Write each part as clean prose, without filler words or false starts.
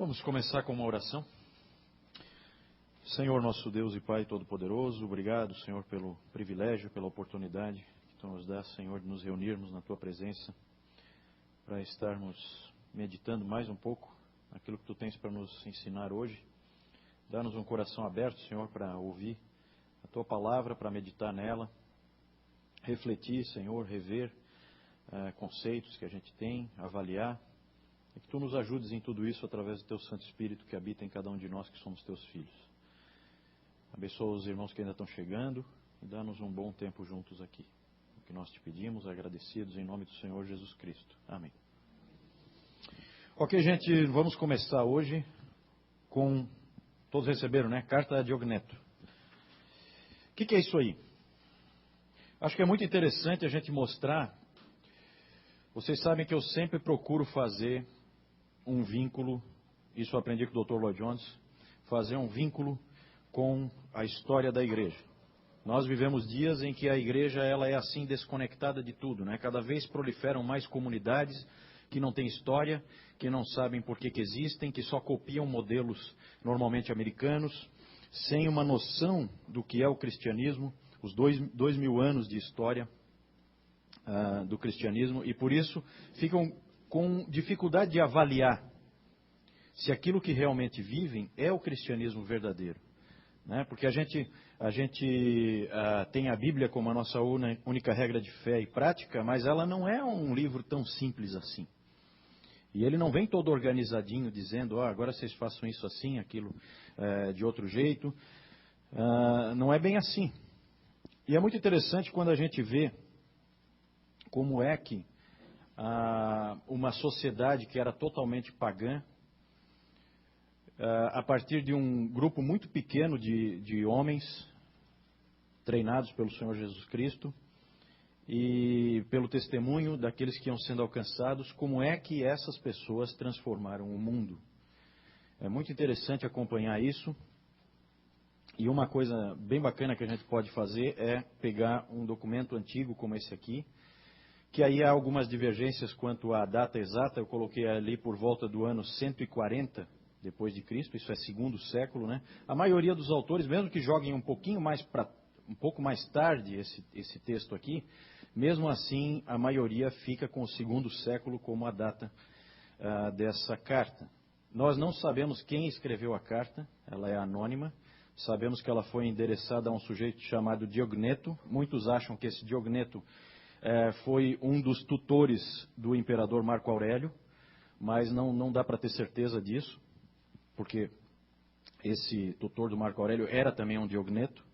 Vamos começar com uma oração. Senhor, nosso Deus e Pai Todo-Poderoso, obrigado, Senhor, pelo privilégio, pela oportunidade que Tu nos dá, Senhor, de nos reunirmos na Tua presença para estarmos meditando mais um pouco naquilo que Tu tens para nos ensinar hoje. Dá-nos um coração aberto, Senhor, para ouvir a Tua palavra, para meditar nela, refletir, Senhor, rever conceitos que a gente tem, avaliar. E que Tu nos ajudes em tudo isso através do Teu Santo Espírito que habita em cada um de nós que somos Teus filhos. Abençoa os irmãos que ainda estão chegando e dá-nos um bom tempo juntos aqui. O que nós te pedimos, agradecidos em nome do Senhor Jesus Cristo. Amém. Ok, gente, vamos começar hoje com... Todos receberam, né? Carta a Diogneto. O que é isso aí? Acho que é muito interessante a gente mostrar... Vocês sabem que eu sempre procuro fazer um vínculo, isso eu aprendi com o Dr. Lloyd Jones, fazer um vínculo com a história da igreja. Nós vivemos dias em que a igreja ela é assim desconectada de tudo, né? Cada vez proliferam mais comunidades que não têm história, que não sabem por que existem, que só copiam modelos normalmente americanos, sem uma noção do que é o cristianismo, os 2000 anos de história do cristianismo, e por isso ficam com dificuldade de avaliar se aquilo que realmente vivem é o cristianismo verdadeiro. Né? Porque a gente tem a Bíblia como a nossa única regra de fé e prática, mas ela não é um livro tão simples assim. E ele não vem todo organizadinho dizendo, agora vocês façam isso assim, aquilo de outro jeito. Não é bem assim. E é muito interessante quando a gente vê como é que uma sociedade que era totalmente pagã, a partir de um grupo muito pequeno de homens treinados pelo Senhor Jesus Cristo e pelo testemunho daqueles que iam sendo alcançados, como é que essas pessoas transformaram o mundo. É muito interessante acompanhar isso. E uma coisa bem bacana que a gente pode fazer é pegar um documento antigo como esse aqui, que aí há algumas divergências quanto à data exata. Eu coloquei ali por volta do ano 140 depois de Cristo, isso é segundo século, né? A maioria dos autores, mesmo que joguem um pouco mais tarde esse texto aqui, mesmo assim a maioria fica com o segundo século como a data dessa carta. Nós não sabemos quem escreveu a carta, ela é anônima. Sabemos que ela foi endereçada a um sujeito chamado Diogneto. Muitos acham que esse Diogneto foi um dos tutores do imperador Marco Aurélio, mas não dá para ter certeza disso, porque esse tutor do Marco Aurélio era também um Diogneto.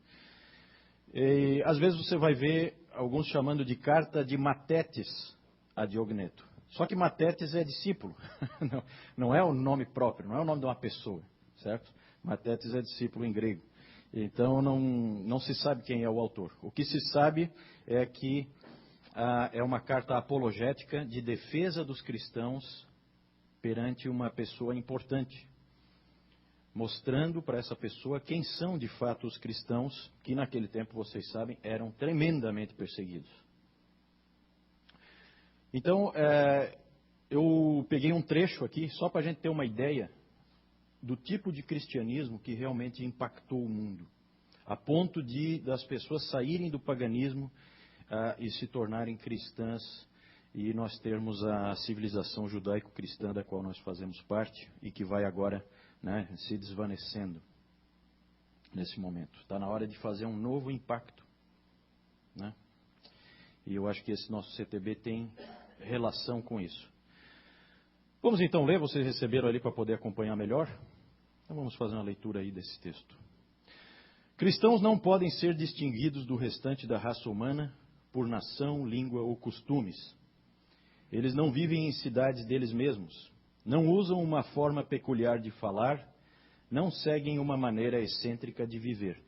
E, às vezes você vai ver alguns chamando de carta de Matetes a Diogneto. Só que Matetes é discípulo, não é o nome próprio, não é o nome de uma pessoa, certo? Matetes é discípulo em grego. Então não se sabe quem é o autor. O que se sabe é que é uma carta apologética de defesa dos cristãos perante uma pessoa importante, mostrando para essa pessoa quem são de fato os cristãos que naquele tempo, vocês sabem, eram tremendamente perseguidos. Então, eu peguei um trecho aqui só para a gente ter uma ideia do tipo de cristianismo que realmente impactou o mundo, a ponto das pessoas saírem do paganismo e se tornarem cristãs, e nós termos a civilização judaico-cristã da qual nós fazemos parte e que vai agora, né, se desvanecendo nesse momento. Está na hora de fazer um novo impacto, né? E eu acho que esse nosso CTB tem relação com isso. Vamos então ler, vocês receberam ali para poder acompanhar melhor? Então vamos fazer uma leitura aí desse texto. Cristãos não podem ser distinguidos do restante da raça humana por nação, língua ou costumes. Eles não vivem em cidades deles mesmos, não usam uma forma peculiar de falar, não seguem uma maneira excêntrica de viver.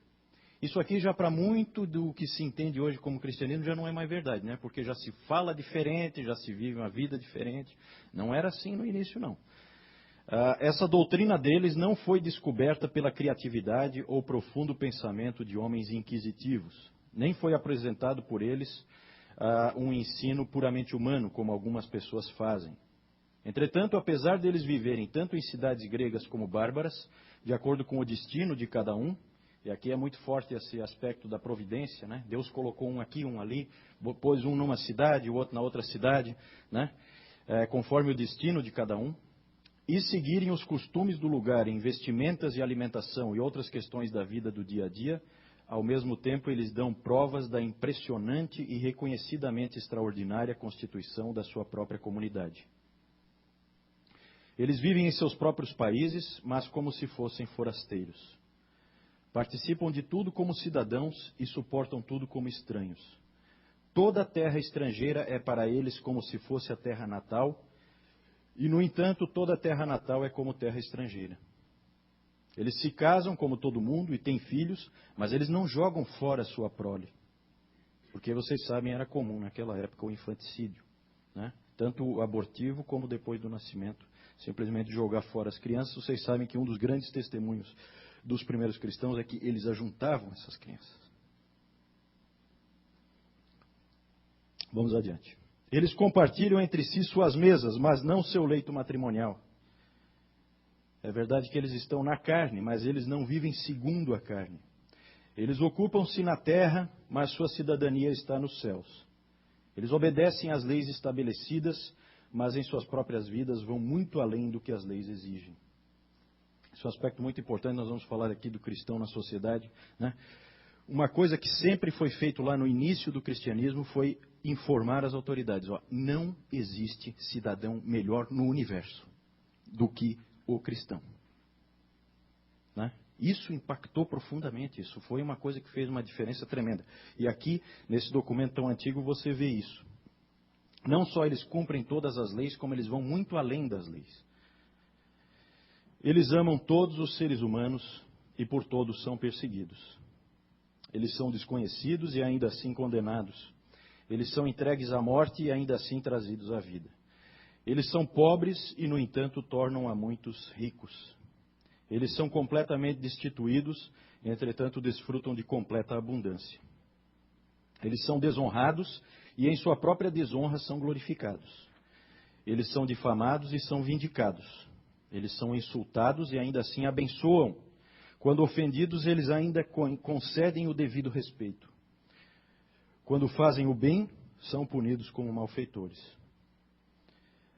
Isso aqui já para muito do que se entende hoje como cristianismo já não é mais verdade, né? Porque já se fala diferente, já se vive uma vida diferente. Não era assim no início, não. Essa doutrina deles não foi descoberta pela criatividade ou profundo pensamento de homens inquisitivos. Nem foi apresentado por eles um ensino puramente humano, como algumas pessoas fazem. Entretanto, apesar deles viverem tanto em cidades gregas como bárbaras, de acordo com o destino de cada um, e aqui é muito forte esse aspecto da providência, né? Deus colocou um aqui, um ali, pôs um numa cidade, o outro na outra cidade, né? Conforme o destino de cada um, e seguirem os costumes do lugar em vestimentas e alimentação e outras questões da vida do dia a dia, ao mesmo tempo eles dão provas da impressionante e reconhecidamente extraordinária constituição da sua própria comunidade. Eles vivem em seus próprios países, mas como se fossem forasteiros. Participam de tudo como cidadãos e suportam tudo como estranhos. Toda a terra estrangeira é para eles como se fosse a terra natal, e, no entanto, toda a terra natal é como terra estrangeira. Eles se casam como todo mundo e têm filhos, mas eles não jogam fora a sua prole. Porque, vocês sabem, era comum naquela época o infanticídio, né? Tanto o abortivo como depois do nascimento. Simplesmente jogar fora as crianças. Vocês sabem que um dos grandes testemunhos dos primeiros cristãos é que eles ajuntavam essas crianças. Vamos adiante. Eles compartilham entre si suas mesas, mas não seu leito matrimonial. É verdade que eles estão na carne, mas eles não vivem segundo a carne. Eles ocupam-se na terra, mas sua cidadania está nos céus. Eles obedecem às leis estabelecidas, mas em suas próprias vidas vão muito além do que as leis exigem. Esse é um aspecto muito importante, nós vamos falar aqui do cristão na sociedade, né? Uma coisa que sempre foi feito lá no início do cristianismo foi informar as autoridades. Não existe cidadão melhor no universo do que o cristão. Né? Isso impactou profundamente, isso foi uma coisa que fez uma diferença tremenda. E aqui, nesse documento tão antigo, você vê isso. Não só eles cumprem todas as leis, como eles vão muito além das leis. Eles amam todos os seres humanos e por todos são perseguidos. Eles são desconhecidos e ainda assim condenados. Eles são entregues à morte e ainda assim trazidos à vida. Eles são pobres e, no entanto, tornam a muitos ricos. Eles são completamente destituídos, entretanto, desfrutam de completa abundância. Eles são desonrados e, em sua própria desonra, são glorificados. Eles são difamados e são vindicados. Eles são insultados e ainda assim abençoam. Quando ofendidos, eles ainda concedem o devido respeito. Quando fazem o bem, são punidos como malfeitores.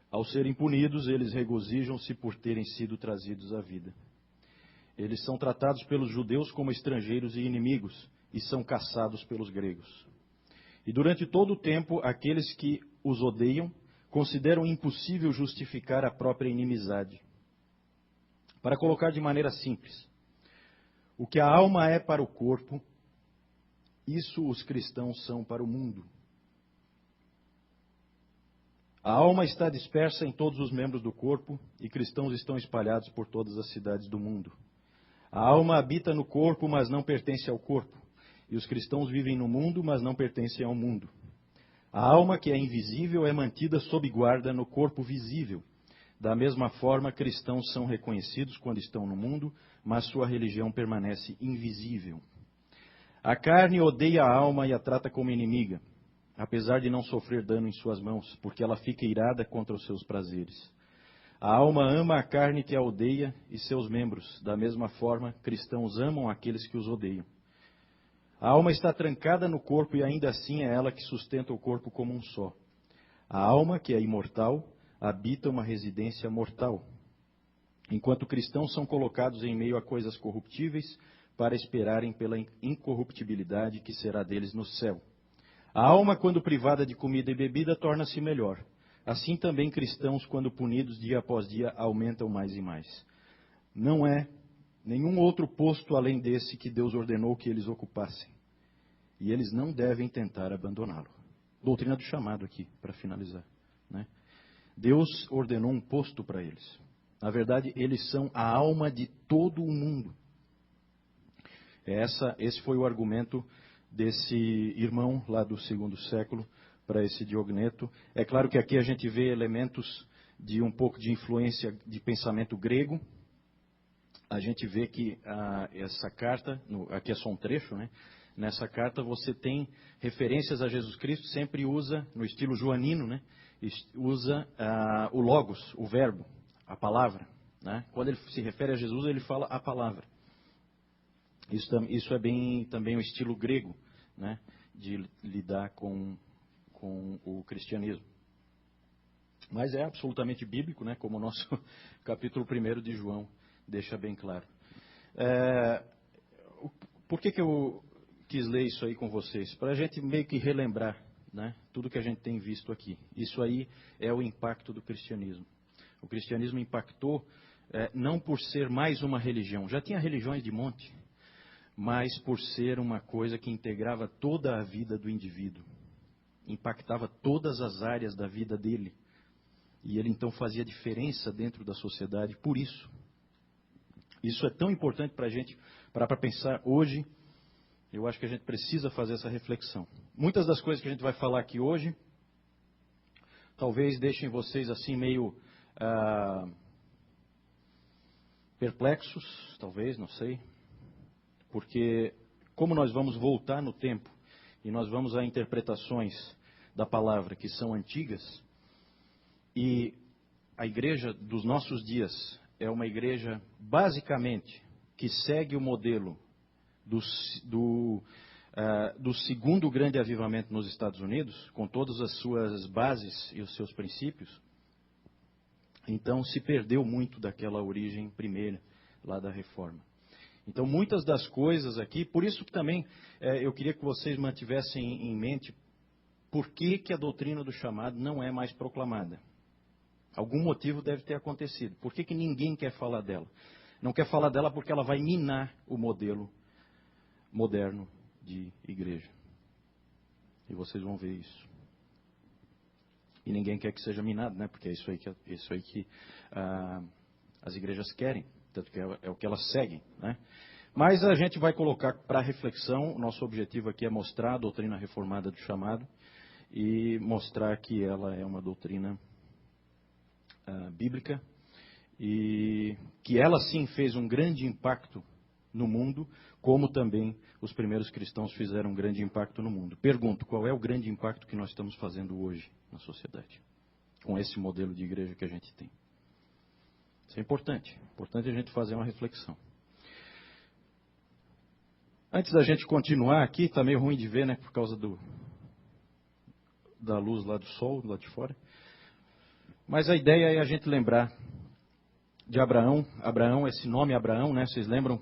Ao serem punidos, eles regozijam-se por terem sido trazidos à vida. Eles são tratados pelos judeus como estrangeiros e inimigos, e são caçados pelos gregos. E durante todo o tempo, aqueles que os odeiam consideram impossível justificar a própria inimizade. Para colocar de maneira simples, o que a alma é para o corpo, isso os cristãos são para o mundo. A alma está dispersa em todos os membros do corpo e cristãos estão espalhados por todas as cidades do mundo. A alma habita no corpo, mas não pertence ao corpo. E os cristãos vivem no mundo, mas não pertencem ao mundo. A alma, que é invisível, é mantida sob guarda no corpo visível. Da mesma forma, cristãos são reconhecidos quando estão no mundo, mas sua religião permanece invisível. A carne odeia a alma e a trata como inimiga, apesar de não sofrer dano em suas mãos, porque ela fica irada contra os seus prazeres. A alma ama a carne que a odeia e seus membros. Da mesma forma, cristãos amam aqueles que os odeiam. A alma está trancada no corpo e ainda assim é ela que sustenta o corpo como um só. A alma, que é imortal, habita uma residência mortal, enquanto cristãos são colocados em meio a coisas corruptíveis para esperarem pela incorruptibilidade que será deles no céu. A alma, quando privada de comida e bebida, torna-se melhor. Assim também cristãos, quando punidos dia após dia, aumentam mais e mais. Não é nenhum outro posto além desse que Deus ordenou que eles ocupassem. E eles não devem tentar abandoná-lo. Doutrina do chamado aqui, para finalizar, né? Deus ordenou um posto para eles. Na verdade, eles são a alma de todo o mundo. Esse foi o argumento desse irmão lá do segundo século para esse Diogneto. É claro que aqui a gente vê elementos de um pouco de influência de pensamento grego. A gente vê que essa carta, aqui é só um trecho, né? Nessa carta você tem referências a Jesus Cristo, sempre usa no estilo joanino, né? usa o logos, o verbo, a palavra. Né? Quando ele se refere a Jesus, ele fala a palavra. Isso é bem também o estilo grego, né, de lidar com o cristianismo. Mas é absolutamente bíblico, né, como o nosso capítulo 1 de João deixa bem claro. Por que eu quis ler isso aí com vocês? Para a gente meio que relembrar, né, tudo que a gente tem visto aqui. Isso aí é o impacto do cristianismo. O cristianismo impactou não por ser mais uma religião. Já tinha religiões de monte, mas por ser uma coisa que integrava toda a vida do indivíduo. Impactava todas as áreas da vida dele. E ele então fazia diferença dentro da sociedade por isso. Isso é tão importante para a gente parar para pensar hoje. Eu acho que a gente precisa fazer essa reflexão. Muitas das coisas que a gente vai falar aqui hoje, talvez deixem vocês assim meio perplexos, talvez, não sei. Porque como nós vamos voltar no tempo e nós vamos a interpretações da palavra que são antigas, e a igreja dos nossos dias é uma igreja basicamente que segue o modelo do segundo grande avivamento nos Estados Unidos, com todas as suas bases e os seus princípios, então se perdeu muito daquela origem primeira lá da reforma. Então muitas das coisas aqui, por isso que também eu queria que vocês mantivessem em mente por que a doutrina do chamado não é mais proclamada. Algum motivo deve ter acontecido. Por que ninguém quer falar dela? Não quer falar dela porque ela vai minar o modelo moderno de igreja. E vocês vão ver isso. E ninguém quer que seja minado, né? Porque é isso aí que as igrejas querem. Tanto que é o que elas seguem, né? Mas a gente vai colocar para reflexão, nosso objetivo aqui é mostrar a doutrina reformada do chamado e mostrar que ela é uma doutrina bíblica e que ela sim fez um grande impacto no mundo, como também os primeiros cristãos fizeram um grande impacto no mundo. Pergunto, qual é o grande impacto que nós estamos fazendo hoje na sociedade, com esse modelo de igreja que a gente tem? Isso é importante. Importante a gente fazer uma reflexão. Antes da gente continuar aqui, está meio ruim de ver, né? Por causa da luz lá do sol, lá de fora. Mas a ideia é a gente lembrar de Abraão. Abraão, esse nome Abraão, né? Vocês lembram?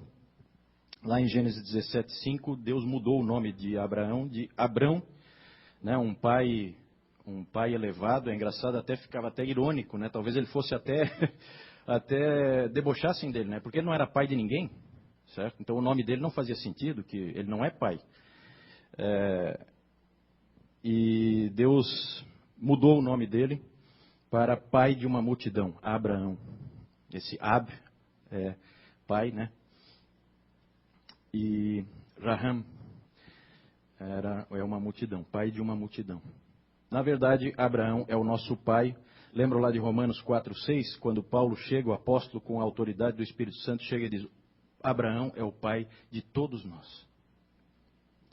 Lá em Gênesis 17:5, Deus mudou o nome de Abraão de Abrão, né? Um pai elevado. É engraçado, ficava até irônico, né? Talvez ele fosse até debochassem dele, né? Porque ele não era pai de ninguém, certo? Então o nome dele não fazia sentido, que ele não é pai. E Deus mudou o nome dele para pai de uma multidão, Abraão. Esse Ab é pai, né? E Raham é uma multidão, pai de uma multidão. Na verdade, Abraão é o nosso pai. Lembra lá de Romanos 4:6, quando Paulo chega, o apóstolo com a autoridade do Espírito Santo, chega e diz: Abraão é o pai de todos nós.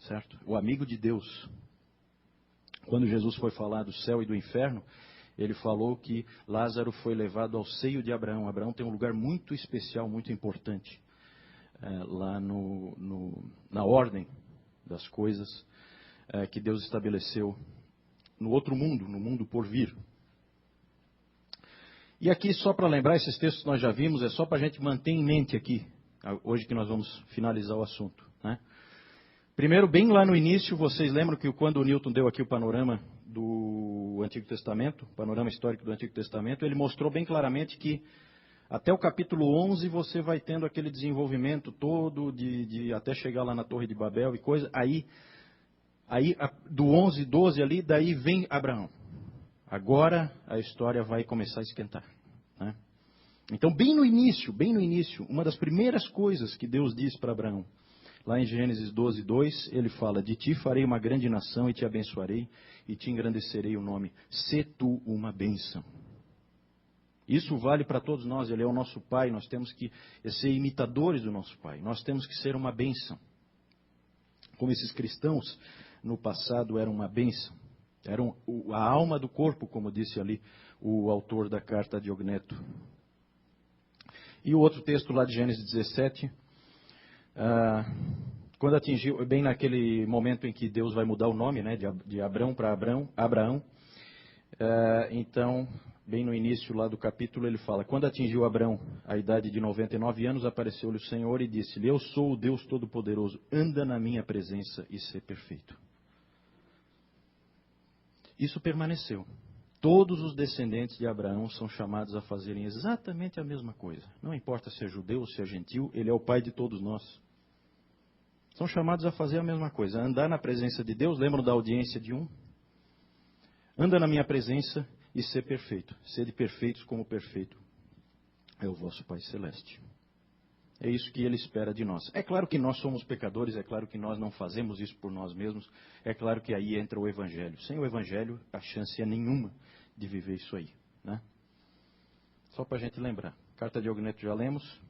Certo? O amigo de Deus. Quando Jesus foi falar do céu e do inferno, ele falou que Lázaro foi levado ao seio de Abraão. Abraão tem um lugar muito especial, muito importante, lá na ordem das coisas que Deus estabeleceu no outro mundo, no mundo por vir. E aqui, só para lembrar, esses textos que nós já vimos, é só para a gente manter em mente aqui, hoje que nós vamos finalizar o assunto, né? Primeiro, bem lá no início, vocês lembram que quando o Newton deu aqui o panorama do Antigo Testamento, o panorama histórico do Antigo Testamento, ele mostrou bem claramente que até o capítulo 11 você vai tendo aquele desenvolvimento todo de até chegar lá na Torre de Babel e coisa. Aí do 11, 12 ali, daí vem Abraão. Agora a história vai começar a esquentar, né? Então, bem no início, uma das primeiras coisas que Deus diz para Abraão, lá em Gênesis 12:2, ele fala: de ti farei uma grande nação e te abençoarei e te engrandecerei o nome. Sê tu uma bênção. Isso vale para todos nós, ele é o nosso pai, nós temos que ser imitadores do nosso pai, nós temos que ser uma bênção. Como esses cristãos no passado eram uma bênção. Eram a alma do corpo, como disse ali o autor da carta a Diogneto. E o outro texto lá de Gênesis 17, quando atingiu, bem naquele momento em que Deus vai mudar o nome, né, de Abrão para Abraão, então, bem no início lá do capítulo, ele fala: quando atingiu Abrão a idade de 99 anos, apareceu-lhe o Senhor e disse-lhe: eu sou o Deus Todo-Poderoso, anda na minha presença e sê perfeito. Isso permaneceu. Todos os descendentes de Abraão são chamados a fazerem exatamente a mesma coisa. Não importa se é judeu ou se é gentil, ele é o pai de todos nós. São chamados a fazer a mesma coisa, a andar na presença de Deus. Lembram da audiência de 1? Anda na minha presença e ser perfeito. Sede perfeitos como perfeito é o vosso Pai Celeste. É isso que Ele espera de nós. É claro que nós somos pecadores, é claro que nós não fazemos isso por nós mesmos, é claro que aí entra o Evangelho. Sem o Evangelho, a chance é nenhuma de viver isso aí, né? Só para a gente lembrar. Carta de Diogneto já lemos.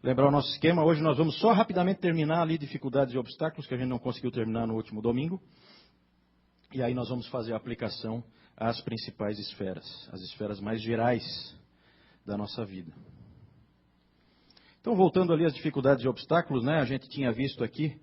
Lembrar o nosso esquema. Hoje nós vamos só rapidamente terminar ali dificuldades e obstáculos que a gente não conseguiu terminar no último domingo. E aí nós vamos fazer a aplicação às principais esferas, as esferas mais gerais da nossa vida. Então, voltando ali às dificuldades e obstáculos, né? A gente tinha visto aqui,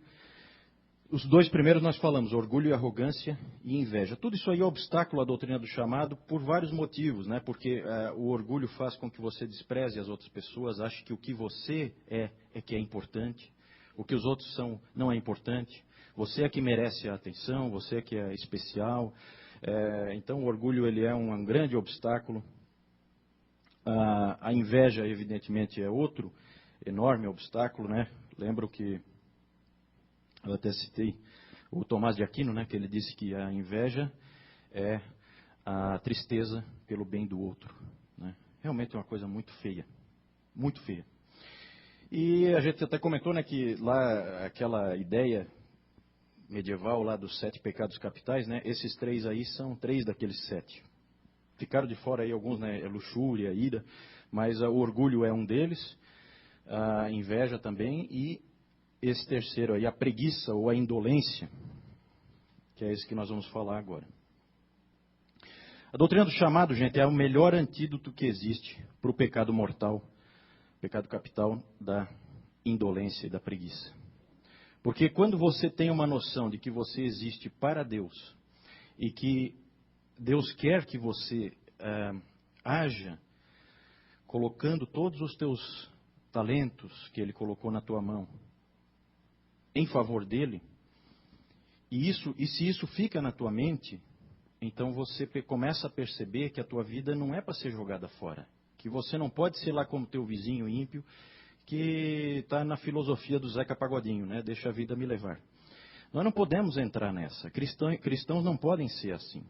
os dois primeiros nós falamos, orgulho e arrogância e inveja. Tudo isso aí é obstáculo à doutrina do chamado por vários motivos, né? Porque o orgulho faz com que você despreze as outras pessoas, ache que o que você é que é importante, o que os outros são não é importante. Você é que merece a atenção, você é que é especial. Então, o orgulho ele é um grande obstáculo. A inveja, evidentemente, é outro enorme obstáculo, né? Lembro que eu até citei o Tomás de Aquino, né? Que ele disse que a inveja é a tristeza pelo bem do outro, né? Realmente é uma coisa muito feia, muito feia. E a gente até comentou, né, que lá aquela ideia medieval lá dos 7 pecados capitais, né? Esses 3 aí são 3 daqueles 7. Ficaram de fora aí alguns, né? Luxúria, ira, mas o orgulho é um deles, a inveja também, e esse terceiro aí, a preguiça ou a indolência, que é esse que nós vamos falar agora. A doutrina do chamado, gente, é o melhor antídoto que existe para o pecado mortal, pecado capital da indolência e da preguiça. Porque quando você tem uma noção de que você existe para Deus e que Deus quer que você haja colocando todos os teus talentos que Ele colocou na tua mão em favor dEle, e se isso fica na tua mente, então você começa a perceber que a tua vida não é para ser jogada fora. Que você não pode ser lá como teu vizinho ímpio, que está na filosofia do Zeca Pagodinho, né? Deixa a vida me levar. Nós não podemos entrar nessa. Cristãos não podem ser assim.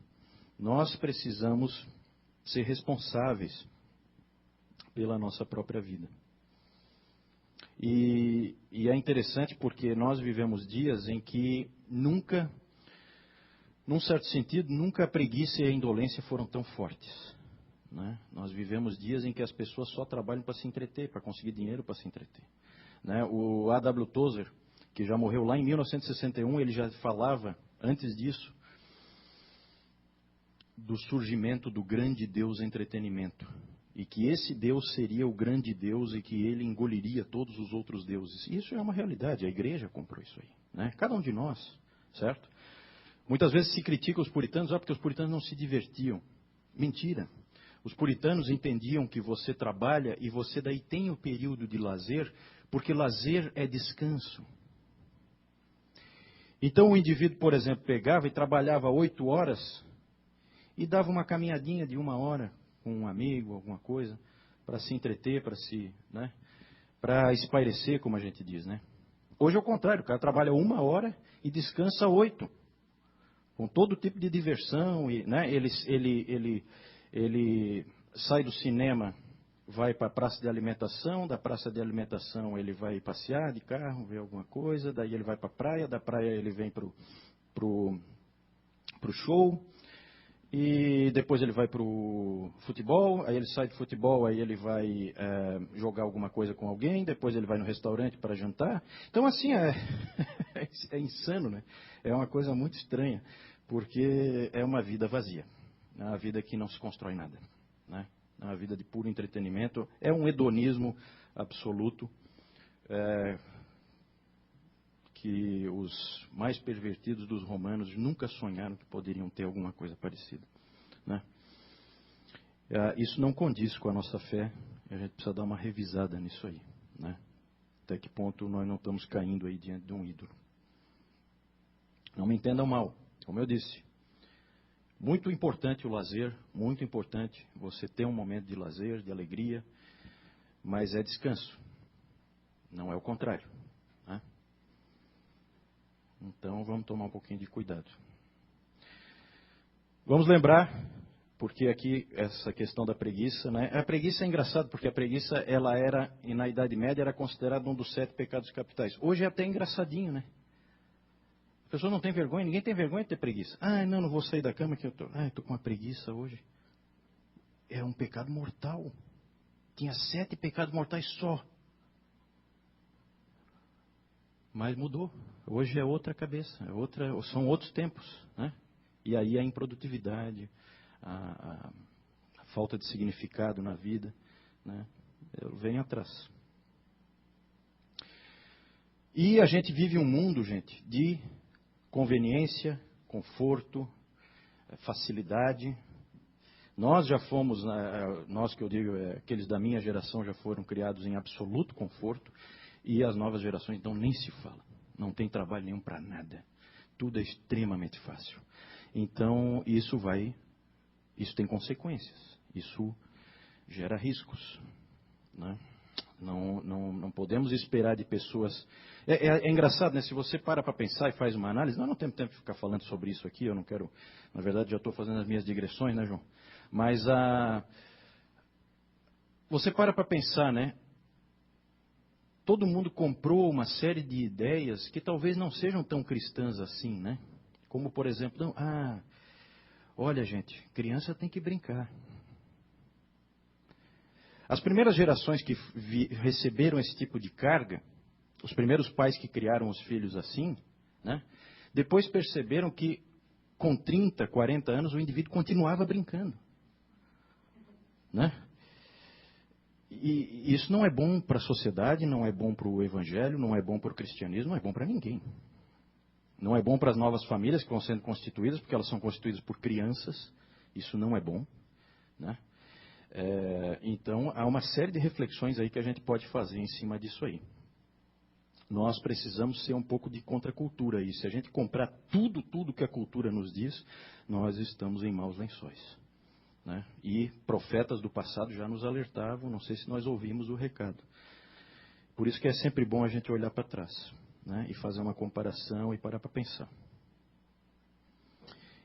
Nós precisamos ser responsáveis pela nossa própria vida. E é interessante porque nós vivemos dias em que nunca, num certo sentido, nunca a preguiça e a indolência foram tão fortes, né? Nós vivemos dias em que as pessoas só trabalham para se entreter, para conseguir dinheiro para se entreter, né? O A.W. Tozer, que já morreu lá em 1961, ele já falava, antes disso, do surgimento do grande Deus entretenimento. E que esse Deus seria o grande Deus e que ele engoliria todos os outros deuses. Isso é uma realidade, a igreja comprou isso aí, né? Cada um de nós, certo? Muitas vezes se critica os puritanos, porque os puritanos não se divertiam. Mentira. Os puritanos entendiam que você trabalha e você daí tem o período de lazer, porque lazer é descanso. Então o indivíduo, por exemplo, pegava e trabalhava 8 horas e dava uma caminhadinha de 1 hora com um amigo, alguma coisa, para se entreter, né, para espairecer, como a gente diz, né? Hoje é o contrário, o cara trabalha 1 hora e descansa 8, com todo tipo de diversão, e, né, ele sai do cinema, vai para a praça de alimentação, da praça de alimentação ele vai passear de carro, ver alguma coisa, daí ele vai para a praia, da praia ele vem para o show, e depois ele vai para o futebol, aí ele sai do futebol, aí ele vai jogar alguma coisa com alguém, depois ele vai no restaurante para jantar. Então, assim, é insano, né? É uma coisa muito estranha. porque é uma vida vazia, é uma vida que não se constrói nada, né? É uma vida de puro entretenimento, é um hedonismo absoluto, que os mais pervertidos dos romanos nunca sonharam que poderiam ter alguma coisa parecida, né? Isso não condiz com a nossa fé, a gente precisa dar uma revisada nisso aí, né? Até que ponto nós não estamos caindo aí diante de um ídolo. Não me entendam mal, como eu disse, muito importante o lazer, muito importante você ter um momento de lazer, de alegria, mas é descanso, não é o contrário, né? Então vamos tomar um pouquinho de cuidado. Vamos lembrar, porque aqui essa questão da preguiça, né? A preguiça é engraçado, porque a preguiça, ela era, e na Idade Média, era considerada um dos 7 pecados capitais. Hoje é até engraçadinho, né? A pessoa não tem vergonha, ninguém tem vergonha de ter preguiça. Não vou sair da cama que eu estou com uma preguiça hoje. É um pecado mortal. Tinha 7 pecados mortais só. Mas mudou. Hoje é outra cabeça, são outros tempos, né? E aí a improdutividade, a falta de significado na vida, né? Vem atrás. E a gente vive um mundo, gente, de conveniência, conforto, facilidade. Nós já fomos, nós que eu digo, aqueles da minha geração já foram criados em absoluto conforto, e as novas gerações então nem se fala. Não tem trabalho nenhum para nada. Tudo é extremamente fácil. Então isso tem consequências. Isso gera riscos, né? Não podemos esperar de pessoas... É engraçado, né? Se você para pensar e faz uma análise... Nós não temos tempo de ficar falando sobre isso aqui. Eu não quero... Na verdade, já estou fazendo as minhas digressões, né, João? Mas você para pensar, né? Todo mundo comprou uma série de ideias que talvez não sejam tão cristãs assim, né? Como, por exemplo... olha, gente, criança tem que brincar. As primeiras gerações que receberam esse tipo de carga, os primeiros pais que criaram os filhos assim, né, depois perceberam que com 30, 40 anos o indivíduo continuava brincando, né? E isso não é bom para a sociedade, não é bom para o evangelho, não é bom para o cristianismo, não é bom para ninguém. Não é bom para as novas famílias que vão sendo constituídas, porque elas são constituídas por crianças, isso não é bom, né? Então, há uma série de reflexões aí que a gente pode fazer em cima disso aí. Nós precisamos ser um pouco de contracultura aí. Se a gente comprar tudo que a cultura nos diz, nós estamos em maus lençóis, né? E profetas do passado já nos alertavam, não sei se nós ouvimos o recado. Por isso que é sempre bom a gente olhar para trás, né? E fazer uma comparação e parar para pensar.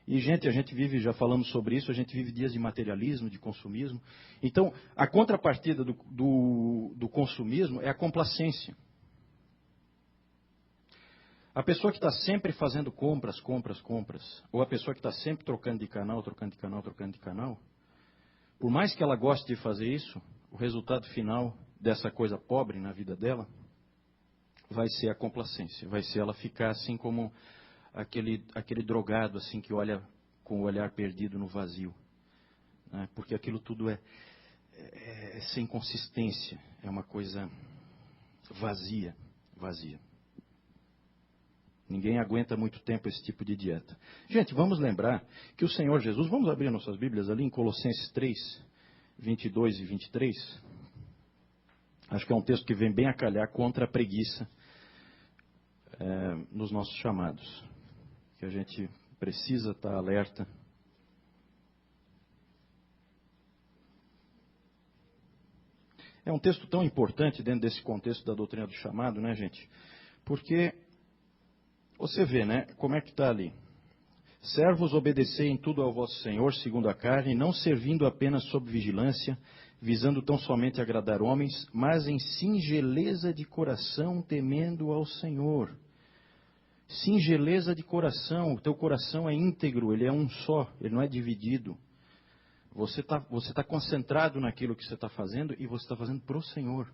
E, gente, a gente vive, já falamos sobre isso, a gente vive dias de materialismo, de consumismo. Então, a contrapartida do consumismo é a complacência. A pessoa que está sempre fazendo compras, ou a pessoa que está sempre trocando de canal, por mais que ela goste de fazer isso, o resultado final dessa coisa pobre na vida dela vai ser a complacência, vai ser ela ficar assim como aquele drogado assim que olha com o olhar perdido no vazio, né? Porque aquilo tudo é sem consistência, é uma coisa vazia. Ninguém aguenta muito tempo esse tipo de dieta. Gente, vamos lembrar que o Senhor Jesus, vamos abrir nossas Bíblias ali em Colossenses 3, 22 e 23. Acho que é um texto que vem bem a calhar contra a preguiça nos nossos chamados. Que a gente precisa estar alerta. É um texto tão importante dentro desse contexto da doutrina do chamado, né, gente? Porque você vê, né, como é que está ali. Servos, obedecei em tudo ao vosso Senhor, segundo a carne, não servindo apenas sob vigilância, visando tão somente agradar homens, mas em singeleza de coração, temendo ao Senhor. Singeleza de coração, o teu coração é íntegro, ele é um só, ele não é dividido. Você tá concentrado naquilo que você está fazendo e você está fazendo para o Senhor.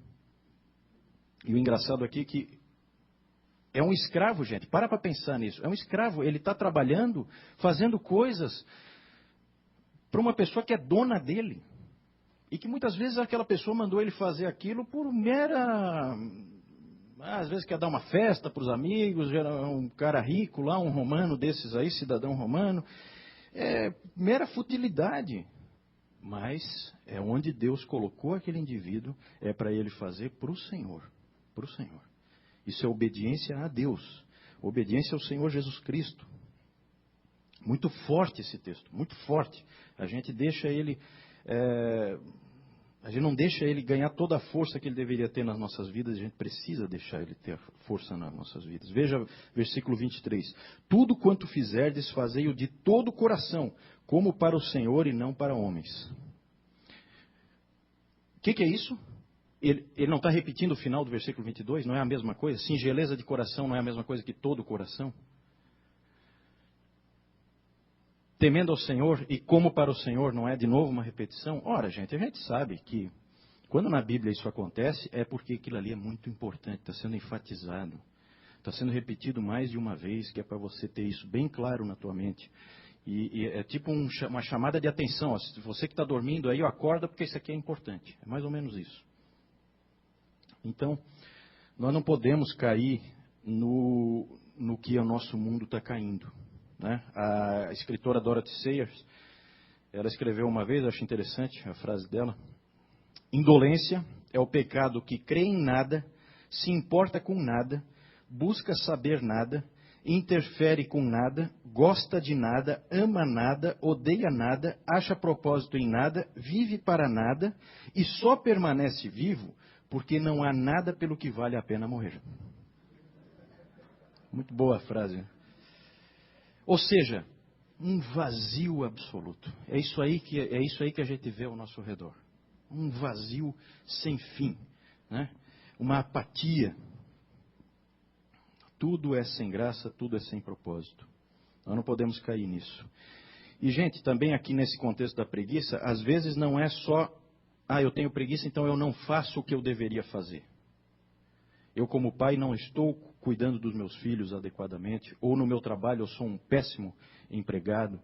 E o engraçado aqui é que É um escravo, gente. Para pensar nisso. É um escravo. Ele está trabalhando, fazendo coisas para uma pessoa que é dona dele. E que muitas vezes aquela pessoa mandou ele fazer aquilo por mera... Às vezes quer dar uma festa para os amigos, um cara rico lá, um romano desses aí, cidadão romano. É mera futilidade. Mas é onde Deus colocou aquele indivíduo, é para ele fazer para o Senhor. Para o Senhor. Isso é obediência a Deus. Obediência ao Senhor Jesus Cristo. Muito forte esse texto, muito forte. A gente deixa ele... a gente não deixa ele ganhar toda a força que ele deveria ter nas nossas vidas, a gente precisa deixar ele ter força nas nossas vidas. Veja versículo 23. Tudo quanto fizerdes, fazei-o de todo o coração, como para o Senhor e não para homens. O que é isso? Ele não está repetindo o final do versículo 22? Não é a mesma coisa? Singeleza de coração não é a mesma coisa que todo o coração? Temendo ao Senhor e como para o Senhor, não é de novo uma repetição? Ora, gente, a gente sabe que quando na Bíblia isso acontece, é porque aquilo ali é muito importante, está sendo enfatizado, está sendo repetido mais de uma vez, que é para você ter isso bem claro na tua mente. E é tipo uma chamada de atenção, ó, se você que está dormindo aí, acorda porque isso aqui é importante. É mais ou menos isso. Então, nós não podemos cair no que o nosso mundo está caindo. Né? A escritora Dorothy Sayers, ela escreveu uma vez, acho interessante a frase dela: indolência é o pecado que crê em nada, se importa com nada, busca saber nada, interfere com nada, gosta de nada, ama nada, odeia nada, acha propósito em nada, vive para nada e só permanece vivo porque não há nada pelo que vale a pena morrer. Muito boa a frase. Ou seja, um vazio absoluto. É isso aí que a gente vê ao nosso redor. Um vazio sem fim, né? Uma apatia. Tudo é sem graça, tudo é sem propósito. Nós não podemos cair nisso. E, gente, também aqui nesse contexto da preguiça, às vezes não é só, eu tenho preguiça, então eu não faço o que eu deveria fazer. Eu, como pai, não estou cuidando dos meus filhos adequadamente, ou no meu trabalho eu sou um péssimo empregado.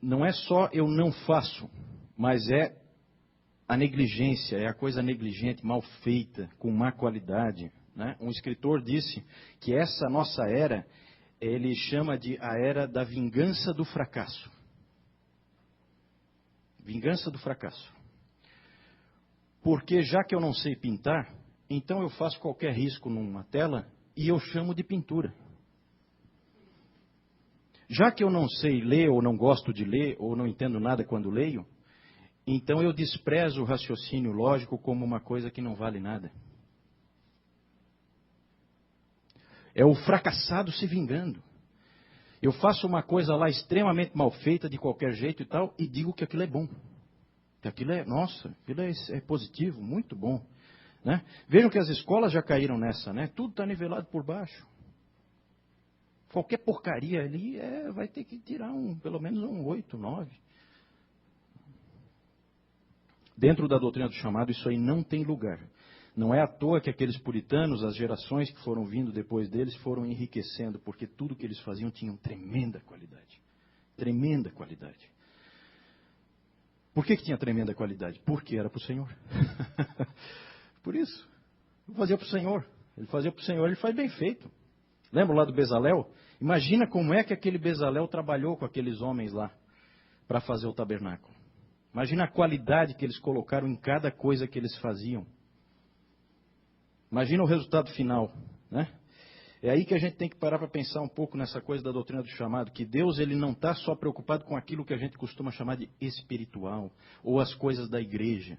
Não é só eu não faço, mas é a negligência, é a coisa negligente, mal feita, com má qualidade. Né? Um escritor disse que essa nossa era, ele chama de a era da vingança do fracasso. Vingança do fracasso. Porque já que eu não sei pintar, então eu faço qualquer risco numa tela e eu chamo de pintura. Já que eu não sei ler ou não gosto de ler ou não entendo nada quando leio, então eu desprezo o raciocínio lógico como uma coisa que não vale nada. É o fracassado se vingando. Eu faço uma coisa lá extremamente mal feita de qualquer jeito e tal e digo que aquilo é bom. Que aquilo é, aquilo é positivo, muito bom. Né? Vejam que as escolas já caíram nessa, né? Tudo está nivelado por baixo. Qualquer porcaria ali vai ter que tirar pelo menos um 8, 9. Dentro da doutrina do chamado, isso aí não tem lugar. Não é à toa que aqueles puritanos, as gerações que foram vindo depois deles, foram enriquecendo, porque tudo que eles faziam tinha tremenda qualidade. Tremenda qualidade. Por que tinha tremenda qualidade? Porque era para o Senhor. Por isso. Ele fazia para o Senhor. Ele fazia para o Senhor, ele faz bem feito. Lembra lá do Bezalel? Imagina como é que aquele Bezalel trabalhou com aqueles homens lá para fazer o tabernáculo. Imagina a qualidade que eles colocaram em cada coisa que eles faziam. Imagina o resultado final, né? É aí que a gente tem que parar para pensar um pouco nessa coisa da doutrina do chamado, que Deus ele não está só preocupado com aquilo que a gente costuma chamar de espiritual, ou as coisas da igreja.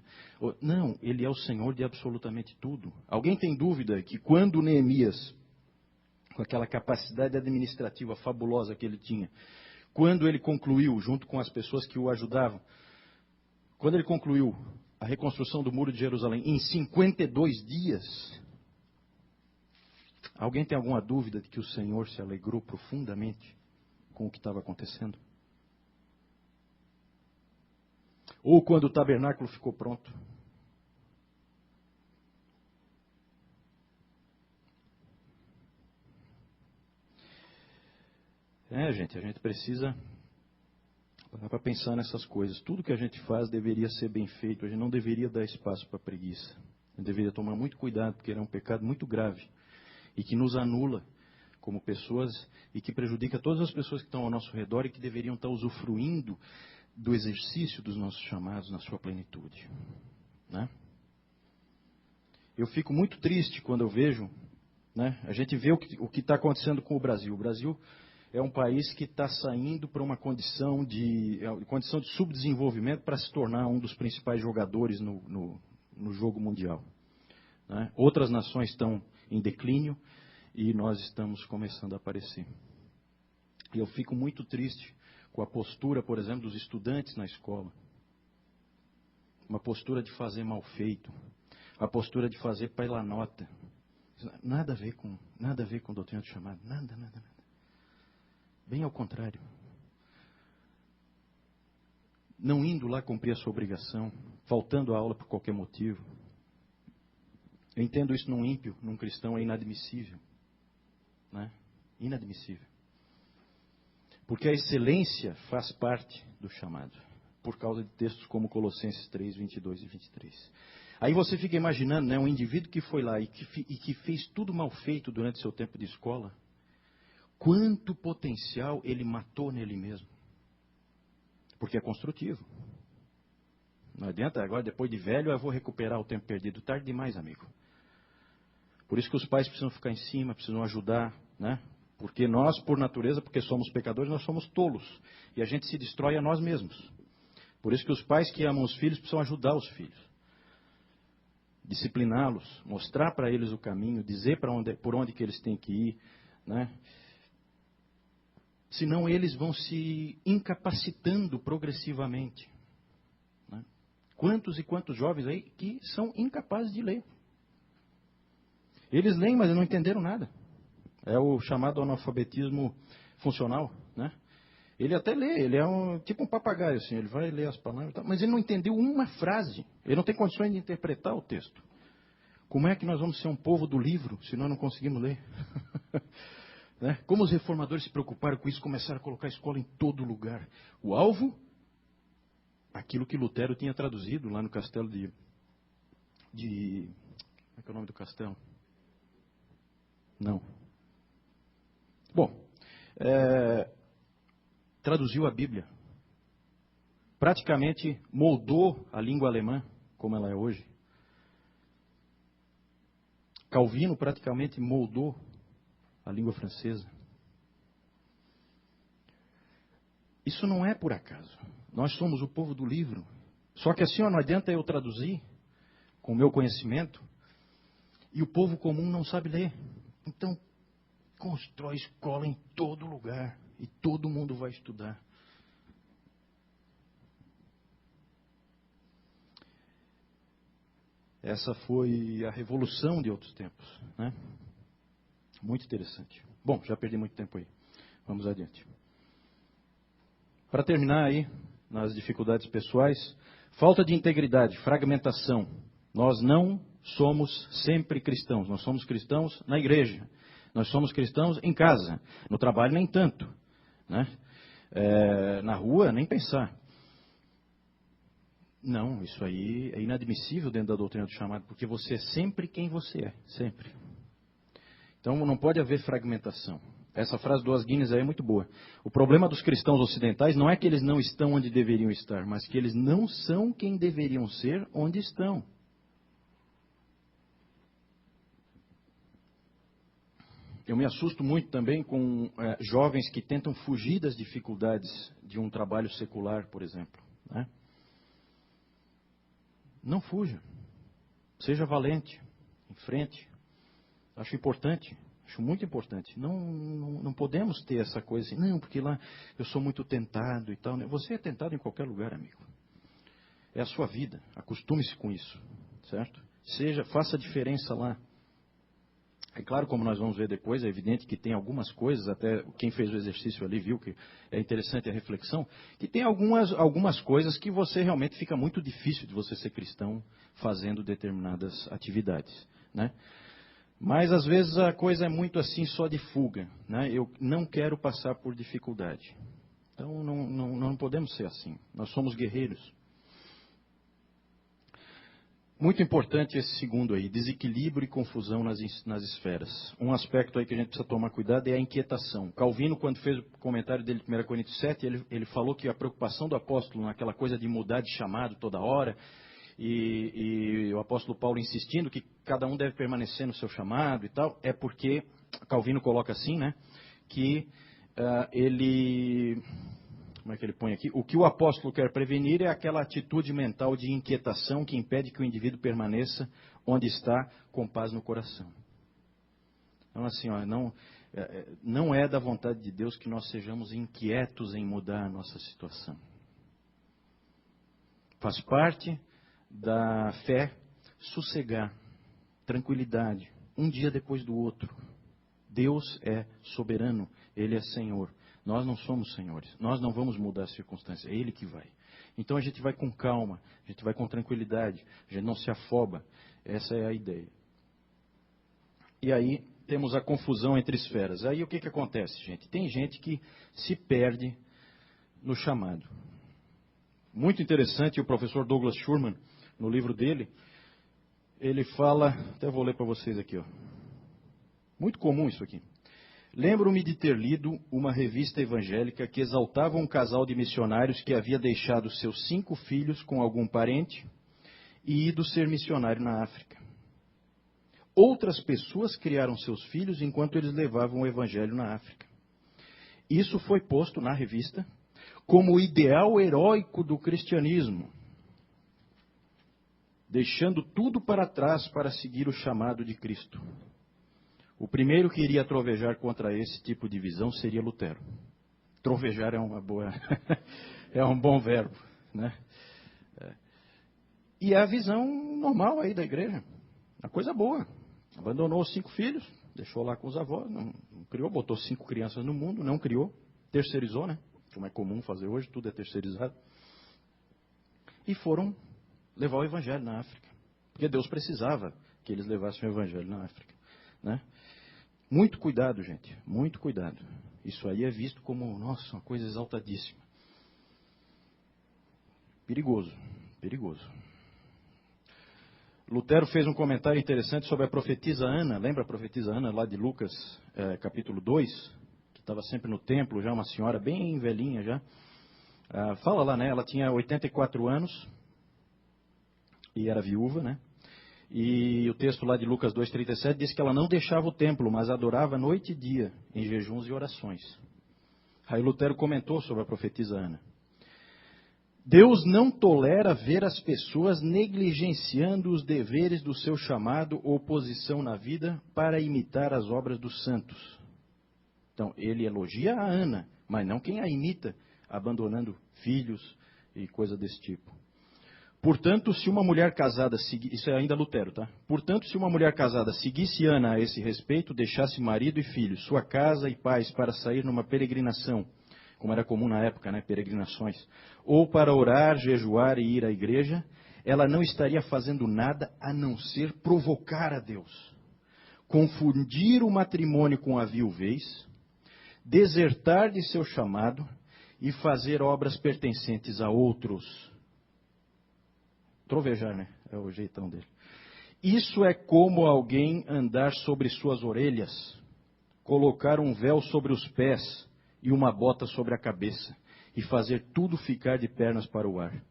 Não, Ele é o Senhor de absolutamente tudo. Alguém tem dúvida que quando Neemias, com aquela capacidade administrativa fabulosa que ele tinha, quando ele concluiu, junto com as pessoas que o ajudavam, quando ele concluiu a reconstrução do Muro de Jerusalém em 52 dias... Alguém tem alguma dúvida de que o Senhor se alegrou profundamente com o que estava acontecendo? Ou quando o tabernáculo ficou pronto? Gente, a gente precisa parar para pensar nessas coisas. Tudo que a gente faz deveria ser bem feito. A gente não deveria dar espaço para preguiça. A gente deveria tomar muito cuidado, porque ele é um pecado muito grave e que nos anula como pessoas e que prejudica todas as pessoas que estão ao nosso redor e que deveriam estar usufruindo do exercício dos nossos chamados na sua plenitude, né? Eu fico muito triste quando eu vejo, né? A gente vê o que está acontecendo com o Brasil. O Brasil é um país que está saindo para uma condição de subdesenvolvimento para se tornar um dos principais jogadores no jogo mundial, né? Outras nações estão em declínio e nós estamos começando a aparecer. E eu fico muito triste com a postura, por exemplo, dos estudantes na escola. Uma postura de fazer mal feito, a postura de fazer pela nota. Nada a ver com doutrina do chamado, nada. Bem ao contrário. Não indo lá cumprir a sua obrigação, faltando a aula por qualquer motivo. Eu entendo isso num ímpio, num cristão, é inadmissível, né? Inadmissível. Porque a excelência faz parte do chamado, por causa de textos como Colossenses 3, 22 e 23. Aí você fica imaginando, né, um indivíduo que foi lá e que fez tudo mal feito durante seu tempo de escola, quanto potencial ele matou nele mesmo. Porque é construtivo. Não adianta, agora depois de velho eu vou recuperar o tempo perdido. Tarde demais, amigo. Por isso que os pais precisam ficar em cima, precisam ajudar, né? Porque nós, por natureza, porque somos pecadores, nós somos tolos. E a gente se destrói a nós mesmos. Por isso que os pais que amam os filhos precisam ajudar os filhos. Discipliná-los, mostrar para eles o caminho, dizer por onde que eles têm que ir, né? Senão eles vão se incapacitando progressivamente, né? Quantos e quantos jovens aí que são incapazes de ler. Eles leem, mas não entenderam nada. É o chamado analfabetismo funcional, né? Ele até lê, ele é tipo um papagaio, assim, ele vai ler as palavras, mas ele não entendeu uma frase. Ele não tem condições de interpretar o texto. Como é que nós vamos ser um povo do livro se nós não conseguimos ler? Né? Como os reformadores se preocuparam com isso, começaram a colocar a escola em todo lugar. O alvo, aquilo que Lutero tinha traduzido lá no castelo de como é que é o nome do castelo? Não. Bom, traduziu a Bíblia. Praticamente moldou a língua alemã, como ela é hoje. Calvino praticamente moldou a língua francesa. Isso não é por acaso. Nós somos o povo do livro. Só que assim, não adianta eu traduzir com o meu conhecimento e o povo comum não sabe ler. Então, constrói escola em todo lugar e todo mundo vai estudar. Essa foi a revolução de outros tempos, né? Muito interessante. Bom, já perdi muito tempo aí. Vamos adiante. Para terminar aí, nas dificuldades pessoais, falta de integridade, fragmentação. Nós não somos sempre cristãos. Nós somos cristãos na igreja. Nós somos cristãos em casa. No trabalho, nem tanto, né? Na rua, nem pensar. Não, isso aí é inadmissível dentro da doutrina do chamado, porque você é sempre quem você é, sempre. Então não pode haver fragmentação. Essa frase do Os Guinness aí é muito boa. O problema dos cristãos ocidentais não é que eles não estão onde deveriam estar, mas que eles não são quem deveriam ser onde estão. Eu me assusto muito também com jovens que tentam fugir das dificuldades de um trabalho secular, por exemplo, né? Não fuja. Seja valente. Enfrente. Acho importante. Acho muito importante. Não podemos ter essa coisa assim, não, porque lá eu sou muito tentado e tal. Você é tentado em qualquer lugar, amigo. É a sua vida. Acostume-se com isso. Certo? Faça a diferença lá. É claro, como nós vamos ver depois, é evidente que tem algumas coisas, até quem fez o exercício ali viu que é interessante a reflexão, que tem algumas coisas que você realmente fica muito difícil de você ser cristão fazendo determinadas atividades, né? Mas às vezes a coisa é muito assim só de fuga, né? Eu não quero passar por dificuldade. Então não podemos ser assim. Nós somos guerreiros. Muito importante esse segundo aí, desequilíbrio e confusão nas esferas. Um aspecto aí que a gente precisa tomar cuidado é a inquietação. Calvino, quando fez o comentário dele em 1 Coríntios 7, ele falou que a preocupação do apóstolo naquela coisa de mudar de chamado toda hora, e o apóstolo Paulo insistindo que cada um deve permanecer no seu chamado e tal, é porque, Calvino coloca assim, né, que ele... Como é que ele põe aqui? O que o apóstolo quer prevenir é aquela atitude mental de inquietação que impede que o indivíduo permaneça onde está com paz no coração. Então, assim, ó, não é da vontade de Deus que nós sejamos inquietos em mudar a nossa situação. Faz parte da fé sossegar, tranquilidade, um dia depois do outro. Deus é soberano, Ele é Senhor. Nós não somos senhores, nós não vamos mudar as circunstâncias, é Ele que vai. Então a gente vai com calma, a gente vai com tranquilidade, a gente não se afoba, essa é a ideia. E aí temos a confusão entre esferas. Aí o que acontece, gente? Tem gente que se perde no chamado. Muito interessante, o professor Douglas Schurman, no livro dele, ele fala, até vou ler para vocês aqui, ó. Muito comum isso aqui. Lembro-me de ter lido uma revista evangélica que exaltava um casal de missionários que havia deixado seus 5 filhos com algum parente e ido ser missionário na África. Outras pessoas criaram seus filhos enquanto eles levavam o evangelho na África. Isso foi posto na revista como o ideal heróico do cristianismo, deixando tudo para trás para seguir o chamado de Cristo. O primeiro que iria trovejar contra esse tipo de visão seria Lutero. Trovejar é uma boa, é um bom verbo, né? E é a visão normal aí da igreja, uma coisa boa. Abandonou os 5 filhos, deixou lá com os avós, não criou, botou 5 crianças no mundo, não criou, terceirizou, né? Como é comum fazer hoje, tudo é terceirizado. E foram levar o evangelho na África, porque Deus precisava que eles levassem o evangelho na África, né? Muito cuidado, gente, muito cuidado. Isso aí é visto como, nossa, uma coisa exaltadíssima. Perigoso, perigoso. Lutero fez um comentário interessante sobre a profetisa Ana. Lembra a profetisa Ana lá de Lucas, capítulo 2? Que estava sempre no templo, já uma senhora bem velhinha já. Fala lá, né? Ela tinha 84 anos e era viúva, né? E o texto lá de Lucas 2,37 diz que ela não deixava o templo, mas adorava noite e dia, em jejuns e orações. Aí Lutero comentou sobre a profetisa Ana. Deus não tolera ver as pessoas negligenciando os deveres do seu chamado ou posição na vida para imitar as obras dos santos. Então, ele elogia a Ana, mas não quem a imita, abandonando filhos e coisa desse tipo. Portanto, se uma mulher casada seguisse... Isso é ainda Lutero, tá? Portanto, se uma mulher casada seguisse Ana a esse respeito, deixasse marido e filhos, sua casa e pais para sair numa peregrinação, como era comum na época, né? Peregrinações, ou para orar, jejuar e ir à igreja, ela não estaria fazendo nada a não ser provocar a Deus, confundir o matrimônio com a viuvez, desertar de seu chamado e fazer obras pertencentes a outros. Trovejar, né? É o jeitão dele. Isso é como alguém andar sobre suas orelhas, colocar um véu sobre os pés e uma bota sobre a cabeça, e fazer tudo ficar de pernas para o ar.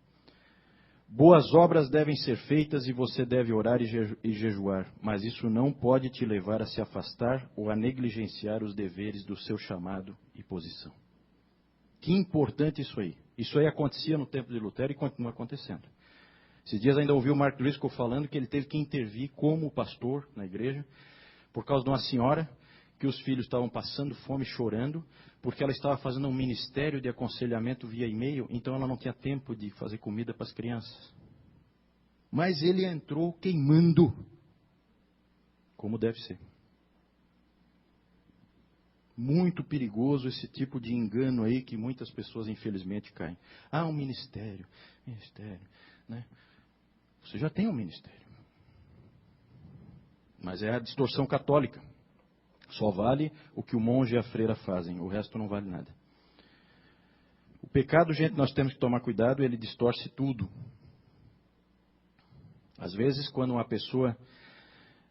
Boas obras devem ser feitas e você deve orar e jejuar, mas isso não pode te levar a se afastar ou a negligenciar os deveres do seu chamado e posição. Que importante isso aí. Isso aí acontecia no tempo de Lutero e continua acontecendo. Esses dias ainda ouvi o Mark Driscoll falando que ele teve que intervir como pastor na igreja por causa de uma senhora que os filhos estavam passando fome, chorando, porque ela estava fazendo um ministério de aconselhamento via e-mail, então ela não tinha tempo de fazer comida para as crianças. Mas ele entrou queimando, como deve ser. Muito perigoso esse tipo de engano aí que muitas pessoas infelizmente caem. Um ministério, né? Você já tem um ministério. Mas é a distorção católica. Só vale o que o monge e a freira fazem, o resto não vale nada. O pecado, gente, nós temos que tomar cuidado, ele distorce tudo. Às vezes, quando uma pessoa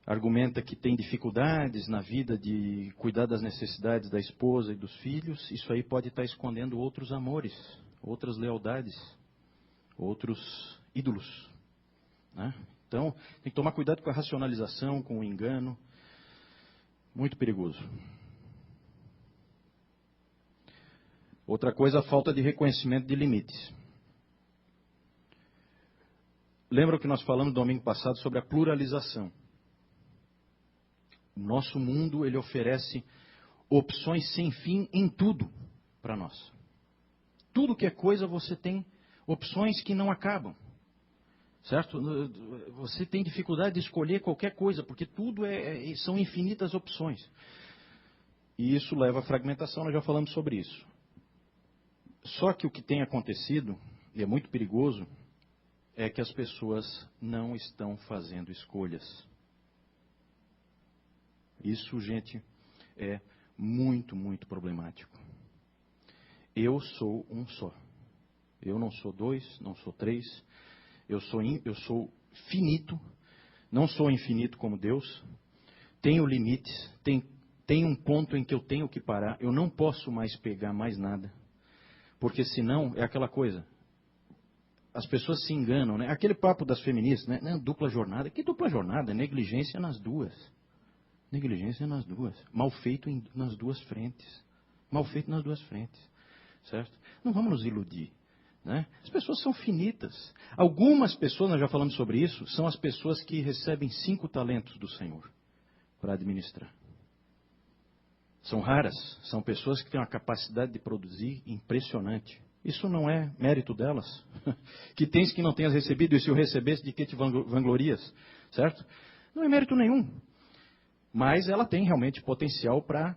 argumenta que tem dificuldades na vida de cuidar das necessidades da esposa e dos filhos, isso aí pode estar escondendo outros amores, outras lealdades, outros ídolos, né? Então, tem que tomar cuidado com a racionalização, com o engano. Muito perigoso. Outra coisa, a falta de reconhecimento de limites. Lembra que nós falamos no domingo passado sobre a pluralização? O nosso mundo, ele oferece opções sem fim em tudo para nós. Tudo que é coisa, você tem opções que não acabam. Certo? Você tem dificuldade de escolher qualquer coisa, porque tudo são infinitas opções. E isso leva à fragmentação, nós já falamos sobre isso. Só que o que tem acontecido, e é muito perigoso, é que as pessoas não estão fazendo escolhas. Isso, gente, é muito, muito problemático. Eu sou um só. Eu não sou dois, não sou três. Eu sou finito, não sou infinito como Deus. Tenho limites, tem um ponto em que eu tenho que parar. Eu não posso mais pegar mais nada. Porque senão é aquela coisa. As pessoas se enganam, né? Aquele papo das feministas, né? Não, dupla jornada. Que dupla jornada? Negligência nas duas. Negligência nas duas. Mal feito nas duas frentes. Mal feito nas duas frentes. Certo? Não vamos nos iludir. Né? As pessoas são finitas. Algumas pessoas, nós já falamos sobre isso, são as pessoas que recebem 5 talentos do Senhor para administrar. São raras, são pessoas que têm uma capacidade de produzir impressionante. Isso não é mérito delas. Que tens que não tenhas recebido, e se o recebesse, de que te vanglorias? Certo? Não é mérito nenhum. Mas ela tem realmente potencial para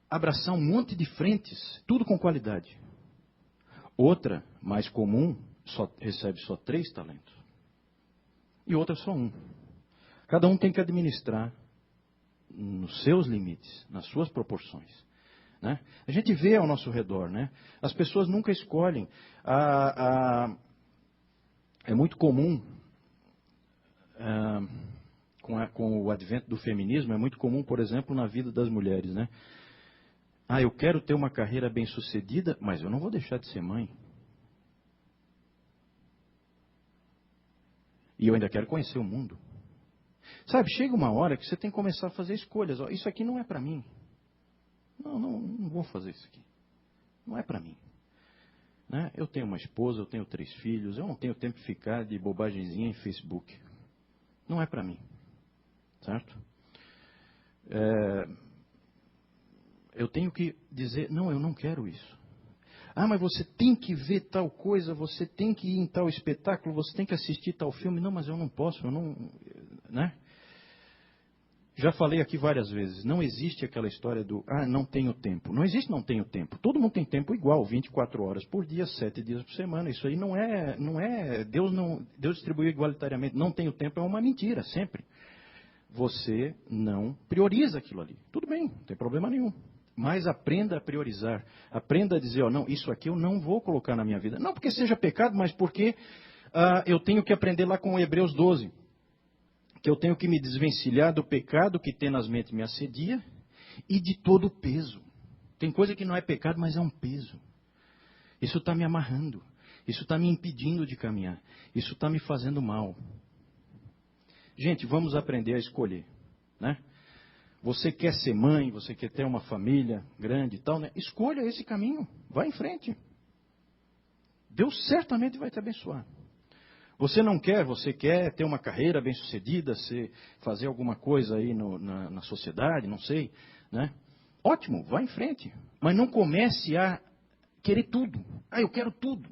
abraçar um monte de frentes, tudo com qualidade. Outra, mais comum, recebe só 3 talentos. E outra só 1. Cada um tem que administrar nos seus limites, nas suas proporções. Né? A gente vê ao nosso redor, né? As pessoas nunca escolhem. É muito comum, com o advento do feminismo, é muito comum, por exemplo, na vida das mulheres, né? Eu quero ter uma carreira bem-sucedida, mas eu não vou deixar de ser mãe. E eu ainda quero conhecer o mundo. Sabe, chega uma hora que você tem que começar a fazer escolhas. Isso aqui não é para mim. Não vou fazer isso aqui. Não é para mim. Né? Eu tenho uma esposa, eu tenho 3 filhos, eu não tenho tempo de ficar de bobagemzinha em Facebook. Não é para mim. Certo? Eu tenho que dizer, não, eu não quero isso. Mas você tem que ver tal coisa, você tem que ir em tal espetáculo, você tem que assistir tal filme. Não, mas eu não posso, eu não... Né? Já falei aqui várias vezes, não existe aquela história do, não tenho tempo. Não existe não tenho tempo. Todo mundo tem tempo igual, 24 horas por dia, 7 dias por semana. Isso aí não é Deus distribuiu igualitariamente. Não tenho tempo é uma mentira, sempre. Você não prioriza aquilo ali. Tudo bem, não tem problema nenhum. Mas aprenda a priorizar. Aprenda a dizer, não, isso aqui eu não vou colocar na minha vida. Não porque seja pecado, mas porque eu tenho que aprender lá com Hebreus 12. Que eu tenho que me desvencilhar do pecado que tenazmente me assedia e de todo o peso. Tem coisa que não é pecado, mas é um peso. Isso está me amarrando. Isso está me impedindo de caminhar. Isso está me fazendo mal. Gente, vamos aprender a escolher, né? Você quer ser mãe, você quer ter uma família grande e tal, né? Escolha esse caminho, vá em frente. Deus certamente vai te abençoar. Você não quer, você quer ter uma carreira bem-sucedida, fazer alguma coisa aí na sociedade, não sei, né? Ótimo, vá em frente. Mas não comece a querer tudo. Eu quero tudo.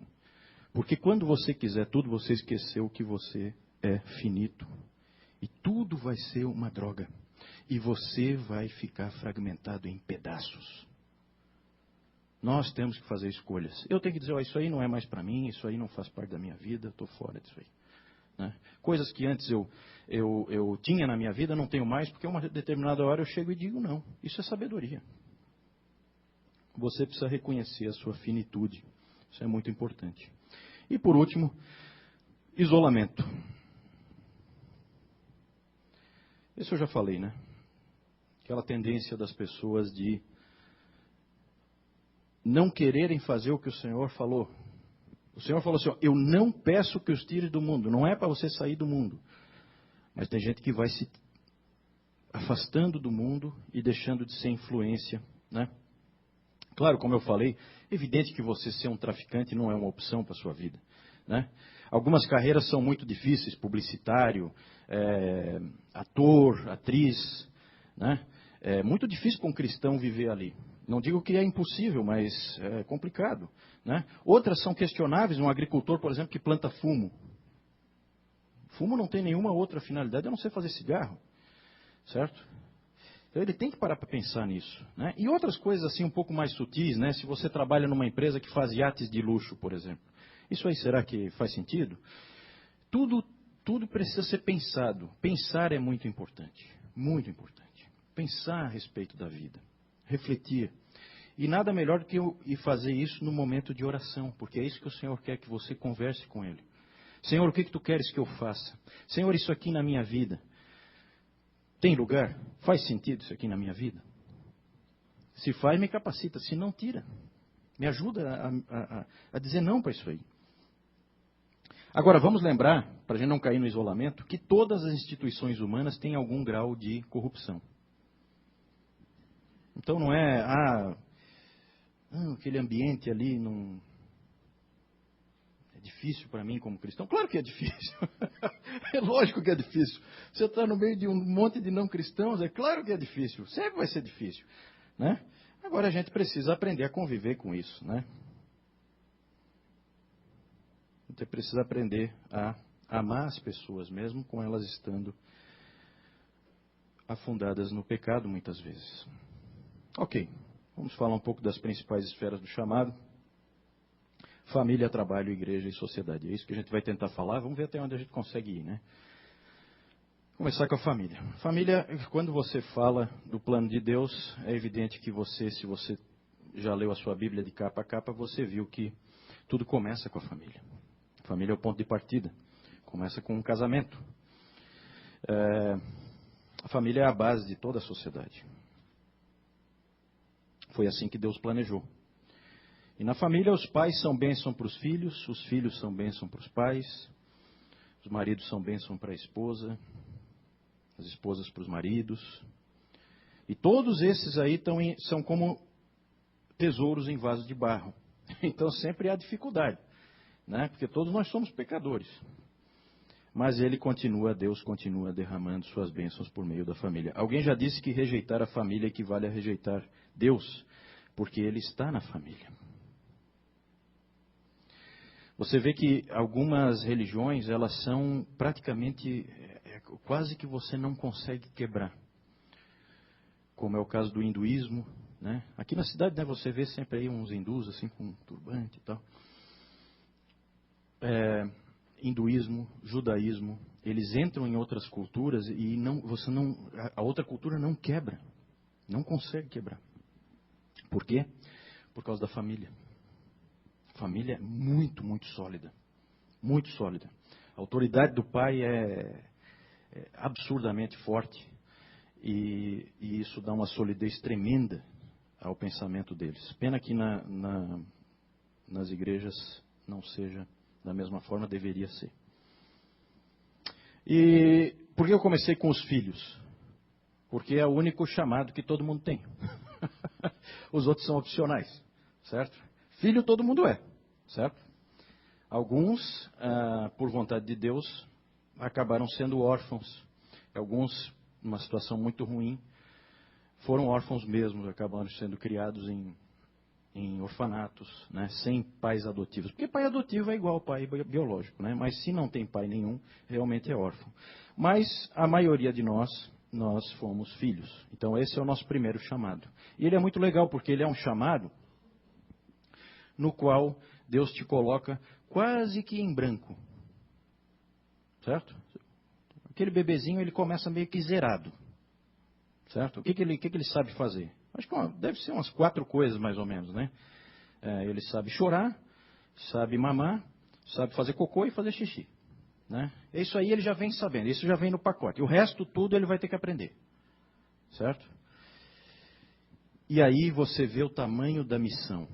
Porque quando você quiser tudo, você esqueceu que você é finito. E tudo vai ser uma droga. E você vai ficar fragmentado em pedaços. Nós temos que fazer escolhas. Eu tenho que dizer, isso aí não é mais para mim, isso aí não faz parte da minha vida, estou fora disso aí. né? Coisas que antes eu tinha na minha vida, não tenho mais, porque uma determinada hora eu chego e digo não. Isso é sabedoria. Você precisa reconhecer a sua finitude. Isso é muito importante. E por último, isolamento. Isso eu já falei, né? Aquela tendência das pessoas de não quererem fazer o que o Senhor falou. O Senhor falou assim, ó, eu não peço que os tires do mundo. Não é para você sair do mundo. Mas tem gente que vai se afastando do mundo e deixando de ser influência, né? Claro, como eu falei, evidente que você ser um traficante não é uma opção para a sua vida, né? Algumas carreiras são muito difíceis, publicitário, ator, atriz, né? É muito difícil para um cristão viver ali. Não digo que é impossível, mas é complicado, né? Outras são questionáveis, um agricultor, por exemplo, que planta fumo. Fumo não tem nenhuma outra finalidade a não ser fazer cigarro, certo? Então ele tem que parar para pensar nisso, né? E outras coisas assim um pouco mais sutis, né? Se você trabalha numa empresa que faz iates de luxo, por exemplo. Isso aí será que faz sentido? Tudo precisa ser pensado. Pensar é muito importante, muito importante. Pensar a respeito da vida, refletir. E nada melhor do que ir fazer isso no momento de oração, porque é isso que o Senhor quer, que você converse com Ele. Senhor, o que tu queres que eu faça? Senhor, isso aqui na minha vida tem lugar? Faz sentido isso aqui na minha vida? Se faz, me capacita. Se não, tira. Me ajuda a dizer não para isso aí. Agora, vamos lembrar, para a gente não cair no isolamento, que todas as instituições humanas têm algum grau de corrupção. Então não é, aquele ambiente ali não... É difícil para mim como cristão? Claro que é difícil. É lógico que é difícil. Você está no meio de um monte de não cristãos, é claro que é difícil. Sempre vai ser difícil, né? Agora a gente precisa aprender a conviver com isso, né? A gente precisa aprender a amar as pessoas, mesmo com elas estando afundadas no pecado muitas vezes. Ok, vamos falar um pouco das principais esferas do chamado. Família, trabalho, igreja e sociedade. É isso que a gente vai tentar falar. Vamos ver até onde a gente consegue ir, né? Começar com a família. Família, quando você fala do plano de Deus, é evidente que você, se você já leu a sua Bíblia de capa a capa, você viu que tudo começa com a família. A família é o ponto de partida. Começa com um casamento. A família é a base de toda a sociedade. Foi assim que Deus planejou. E na família, os pais são bênção para os filhos são bênção para os pais, os maridos são bênção para a esposa, as esposas para os maridos. E todos esses aí são como tesouros em vasos de barro. Então sempre há dificuldade, né? Porque todos nós somos pecadores. Mas Deus continua derramando suas bênçãos por meio da família. Alguém já disse que rejeitar a família equivale a rejeitar Deus, porque Ele está na família. Você vê que algumas religiões, elas são praticamente, quase que você não consegue quebrar. Como é o caso do hinduísmo, né? Aqui na cidade, né, você vê sempre aí uns hindus assim com turbante e tal. Hinduísmo, judaísmo, eles entram em outras culturas e a outra cultura não quebra, não consegue quebrar. Por quê? Por causa da família. A família é muito, muito sólida, muito sólida. A autoridade do pai é absurdamente forte e isso dá uma solidez tremenda ao pensamento deles. Pena que nas igrejas não seja da mesma forma, deveria ser. E por que eu comecei com os filhos? Porque é o único chamado que todo mundo tem. Os outros são opcionais, certo? Filho todo mundo é, certo? Alguns, por vontade de Deus, acabaram sendo órfãos. Alguns, numa situação muito ruim, foram órfãos mesmo, acabaram sendo criados em orfanatos, né, sem pais adotivos. Porque pai adotivo é igual ao pai biológico, né? Mas se não tem pai nenhum, realmente é órfão. Mas a maioria de nós fomos filhos. Então esse é o nosso primeiro chamado. E ele é muito legal, porque ele é um chamado no qual Deus te coloca quase que em branco. certo? Aquele bebezinho, ele começa meio que zerado, certo? O que ele sabe fazer? Acho que deve ser umas 4 coisas, mais ou menos, né? Ele sabe chorar, sabe mamar, sabe fazer cocô e fazer xixi, né? Isso aí ele já vem sabendo, isso já vem no pacote. O resto tudo ele vai ter que aprender, certo? E aí você vê o tamanho da missão.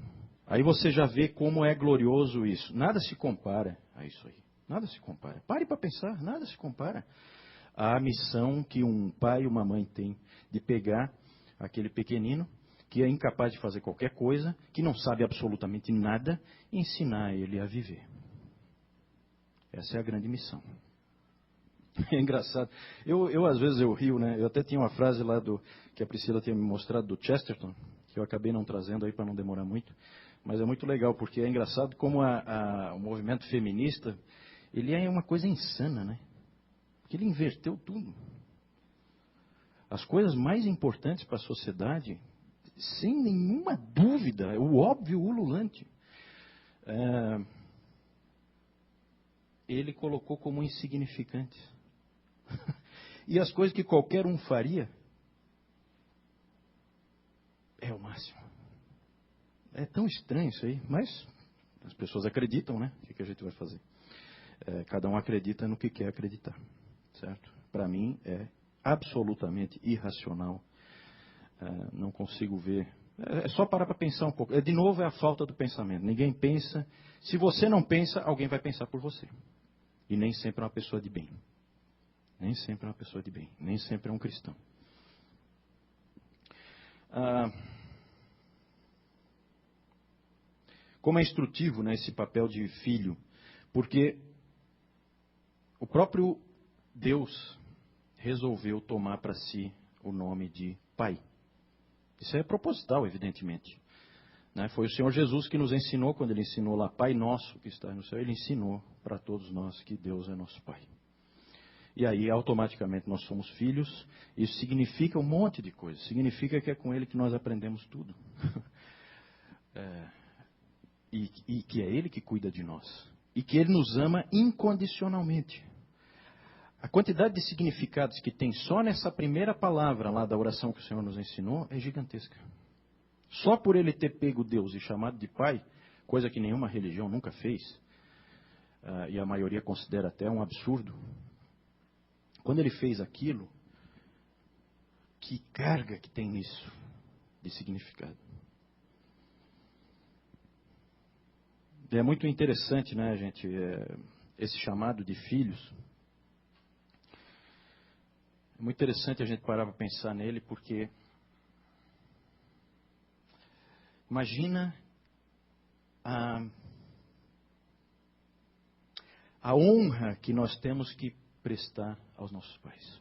Aí você já vê como é glorioso isso. Nada se compara a isso aí. Nada se compara. Pare para pensar, nada se compara à missão que um pai e uma mãe têm de pegar aquele pequenino que é incapaz de fazer qualquer coisa, que não sabe absolutamente nada, e ensinar ele a viver. Essa é a grande missão. É engraçado. Às vezes eu rio, né? Eu até tinha uma frase lá que a Priscila tinha me mostrado do Chesterton, que eu acabei não trazendo aí para não demorar muito. Mas é muito legal, porque é engraçado como o movimento feminista, ele é uma coisa insana, né? Porque ele inverteu tudo. As coisas mais importantes para a sociedade, sem nenhuma dúvida, o óbvio ululante, ele colocou como insignificantes. E as coisas que qualquer um faria, é o máximo. É tão estranho isso aí, mas as pessoas acreditam, né? O que a gente vai fazer? Cada um acredita no que quer acreditar, certo? Para mim é absolutamente irracional. Não consigo ver. É só parar para pensar um pouco. De novo, é a falta do pensamento. Ninguém pensa. Se você não pensa, alguém vai pensar por você. E nem sempre é uma pessoa de bem. Nem sempre é uma pessoa de bem. Nem sempre é um cristão. Como é instrutivo, né, esse papel de filho, porque o próprio Deus resolveu tomar para si o nome de Pai. Isso é proposital, evidentemente. Né? Foi o Senhor Jesus que nos ensinou, quando Ele ensinou lá, Pai Nosso que está no céu, Ele ensinou para todos nós que Deus é nosso Pai. E aí, automaticamente, nós somos filhos. Isso significa um monte de coisas. Significa que é com Ele que nós aprendemos tudo. E que é Ele que cuida de nós. E que Ele nos ama incondicionalmente. A quantidade de significados que tem só nessa primeira palavra lá da oração que o Senhor nos ensinou é gigantesca. Só por Ele ter pego Deus e chamado de Pai, coisa que nenhuma religião nunca fez, e a maioria considera até um absurdo, quando Ele fez aquilo, que carga que tem nisso de significado. É muito interessante, né, gente, esse chamado de filhos. É muito interessante a gente parar para pensar nele, porque imagina a honra que nós temos que prestar aos nossos pais.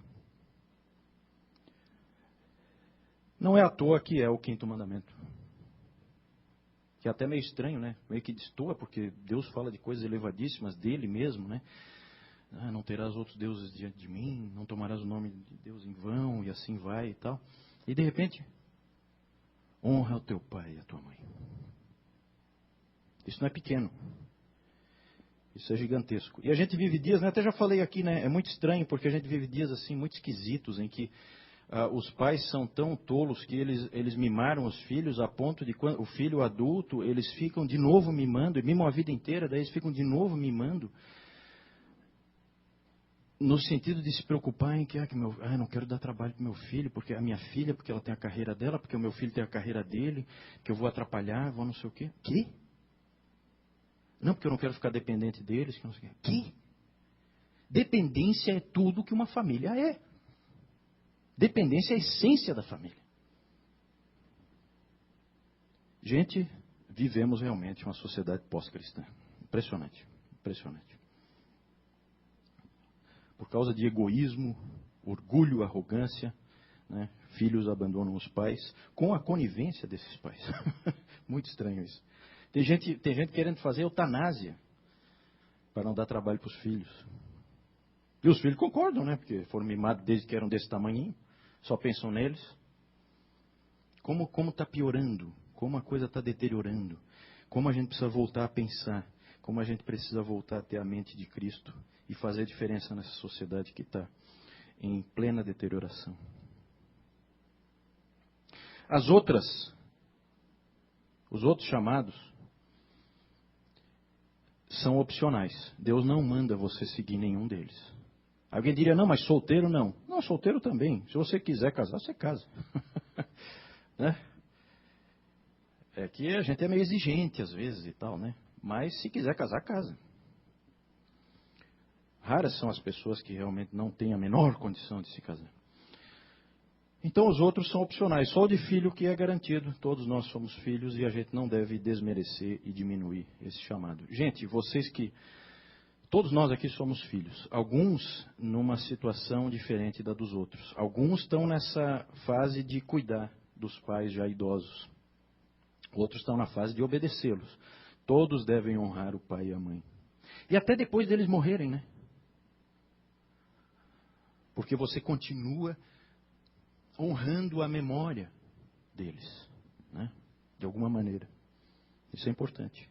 Não é à toa que é o 5º mandamento. Que é até meio estranho, né? Meio que destoa, porque Deus fala de coisas elevadíssimas dele mesmo, né? Não terás outros deuses diante de mim, não tomarás o nome de Deus em vão, e assim vai e tal. E de repente, honra o teu pai e a tua mãe. Isso não é pequeno. Isso é gigantesco. E a gente vive dias, né? Até já falei aqui, né? É muito estranho, porque a gente vive dias assim, muito esquisitos, em que os pais são tão tolos que eles mimaram os filhos a ponto de, quando o filho adulto, eles ficam de novo mimando, e mimam a vida inteira, daí eles ficam de novo mimando, no sentido de se preocupar em que, eu não quero dar trabalho para meu filho, porque a minha filha, porque ela tem a carreira dela, porque o meu filho tem a carreira dele, que eu vou atrapalhar, vou não sei o quê. Que? Não, porque eu não quero ficar dependente deles, que não sei o quê. Que? Dependência é tudo que uma família é. Dependência é a essência da família. Gente, vivemos realmente uma sociedade pós-cristã. Impressionante, impressionante. Por causa de egoísmo, orgulho, arrogância, né, filhos abandonam os pais com a conivência desses pais. Muito estranho isso. Tem gente querendo fazer eutanásia para não dar trabalho para os filhos. E os filhos concordam, né? Porque foram mimados desde que eram desse tamanhinho. Só pensam neles. Como está piorando? Como a coisa está deteriorando? Como a gente precisa voltar a pensar? Como a gente precisa voltar a ter a mente de Cristo e fazer diferença nessa sociedade que está em plena deterioração. Os outros chamados são opcionais. Deus não manda você seguir nenhum deles. Alguém diria, não, mas solteiro não. Não, solteiro também. Se você quiser casar, você casa. Né? É que a gente é meio exigente às vezes e tal, né? Mas se quiser casar, casa. Raras são as pessoas que realmente não têm a menor condição de se casar. Então os outros são opcionais. Só o de filho que é garantido. Todos nós somos filhos e a gente não deve desmerecer e diminuir esse chamado. Gente, todos nós aqui somos filhos. Alguns numa situação diferente da dos outros. Alguns estão nessa fase de cuidar dos pais já idosos. Outros estão na fase de obedecê-los. Todos devem honrar o pai e a mãe. E até depois deles morrerem, né? Porque você continua honrando a memória deles, né? De alguma maneira. Isso é importante.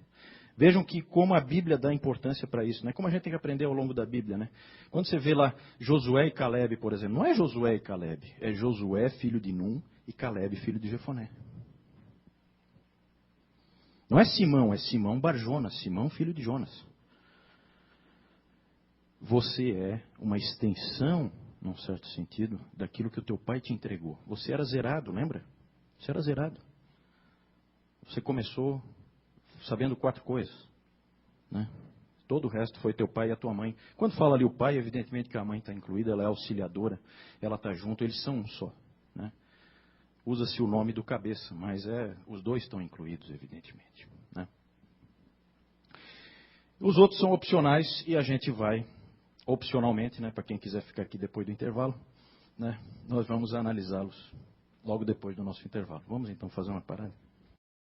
Vejam que como a Bíblia dá importância para isso, né? Como a gente tem que aprender ao longo da Bíblia, né? Quando você vê lá Josué e Calebe, por exemplo, não é Josué e Calebe, é Josué, filho de Num, e Calebe, filho de Jefoné. Não é Simão, é Simão Bar-Jonas, Simão, filho de Jonas. Você é uma extensão, num certo sentido, daquilo que o teu pai te entregou. Você era zerado, lembra? Você era zerado. Você começou sabendo 4 coisas, né? Todo o resto foi teu pai e a tua mãe. Quando fala ali o pai, evidentemente que a mãe está incluída, ela é auxiliadora, ela está junto, eles são um só, né? Usa-se o nome do cabeça, mas os dois estão incluídos, evidentemente, né? Os outros são opcionais e a gente vai, opcionalmente, né, para quem quiser ficar aqui depois do intervalo, né, nós vamos analisá-los logo depois do nosso intervalo. Vamos então fazer uma parada?